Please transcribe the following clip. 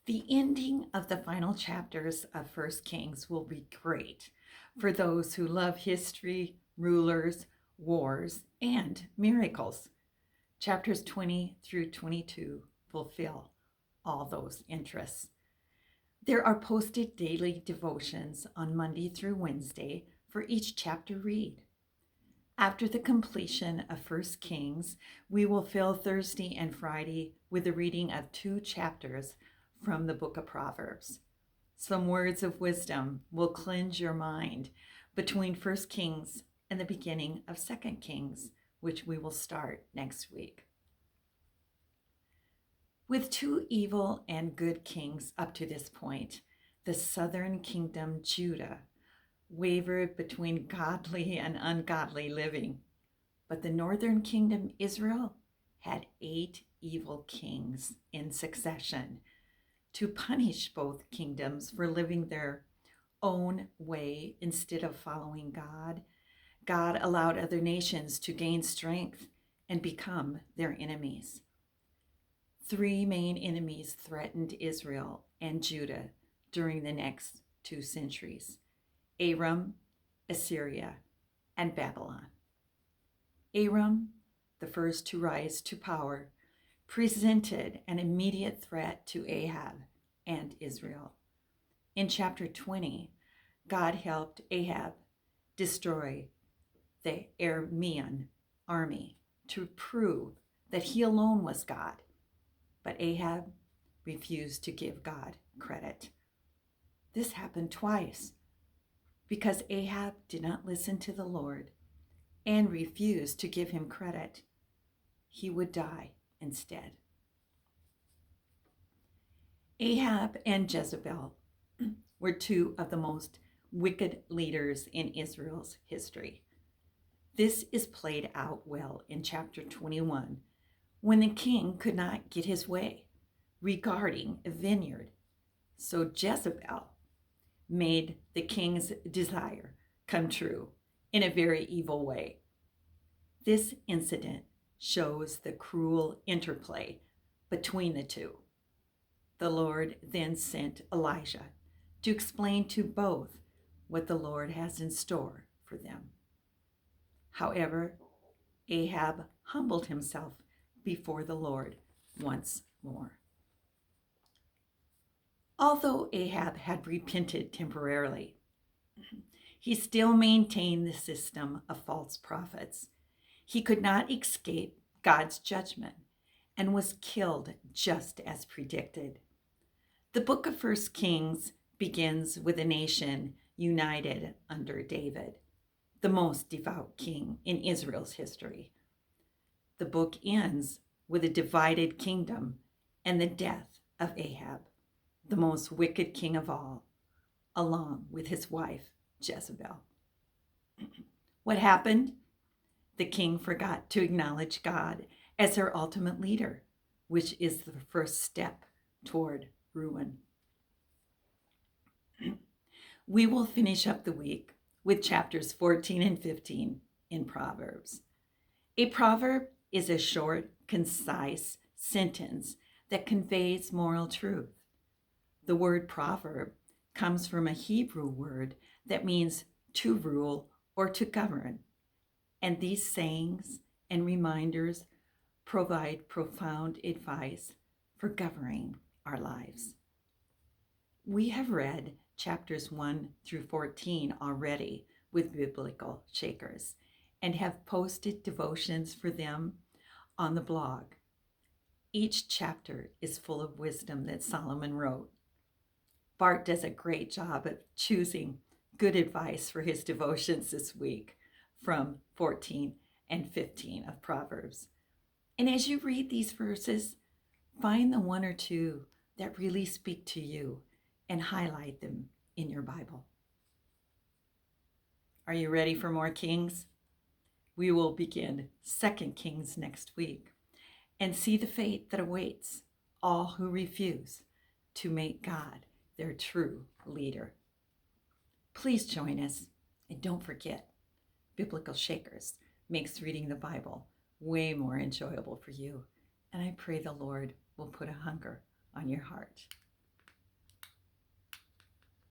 The ending of the final chapters of First Kings will be great for those who love history, rulers, wars, and miracles. Chapters 20 through 22 fulfill all those interests. There are posted daily devotions on Monday through Wednesday for each chapter read. After the completion of First Kings, we will fill Thursday and Friday with the reading of 2 chapters from the book of Proverbs. Some words of wisdom will cleanse your mind between First Kings and the beginning of Second Kings, which we will start next week. With 2 evil and good kings up to this point, the southern kingdom, Judah, wavered between godly and ungodly living. But the northern kingdom, Israel, had 8 evil kings in succession to punish both kingdoms for living their own way instead of following God. God allowed other nations to gain strength and become their enemies. 3 main enemies threatened Israel and Judah during the next 2 centuries: Aram, Assyria, and Babylon. Aram, the first to rise to power, presented an immediate threat to Ahab and Israel. In chapter 20, God helped Ahab destroy the Aramean army to prove that he alone was God. But Ahab refused to give God credit. This happened twice because Ahab did not listen to the Lord and refused to give him credit. He would die instead. Ahab and Jezebel were 2 of the most wicked leaders in Israel's history. This is played out well in chapter 21, when the king could not get his way regarding a vineyard. So Jezebel made the king's desire come true in a very evil way. This incident shows the cruel interplay between the 2. The Lord then sent Elijah to explain to both what the Lord has in store for them. However, Ahab humbled himself before the Lord once more. Although Ahab had repented temporarily, he still maintained the system of false prophets. He could not escape God's judgment and was killed just as predicted. The book of First Kings begins with a nation united under David, the most devout king in Israel's history. The book ends with a divided kingdom and the death of Ahab, the most wicked king of all, along with his wife Jezebel. What happened? The king forgot to acknowledge God as their ultimate leader, which is the first step toward ruin. We will finish up the week with chapters 14 and 15 in Proverbs. A proverb is a short, concise sentence that conveys moral truth. The word proverb comes from a Hebrew word that means to rule or to govern. And these sayings and reminders provide profound advice for governing our lives. We have read chapters 1 through 14 already with Biblical Shakers and have posted devotions for them on the blog. Each chapter is full of wisdom that Solomon wrote. Bart does a great job of choosing good advice for his devotions this week from 14 and 15 of Proverbs. And as you read these verses, find the 1 or 2 that really speak to you and highlight them in your Bible. Are you ready for more Kings? We will begin 2 Kings next week and see the fate that awaits all who refuse to make God their true leader. Please join us, and don't forget, Biblical Shakers makes reading the Bible way more enjoyable for you, and I pray the Lord will put a hunger on your heart.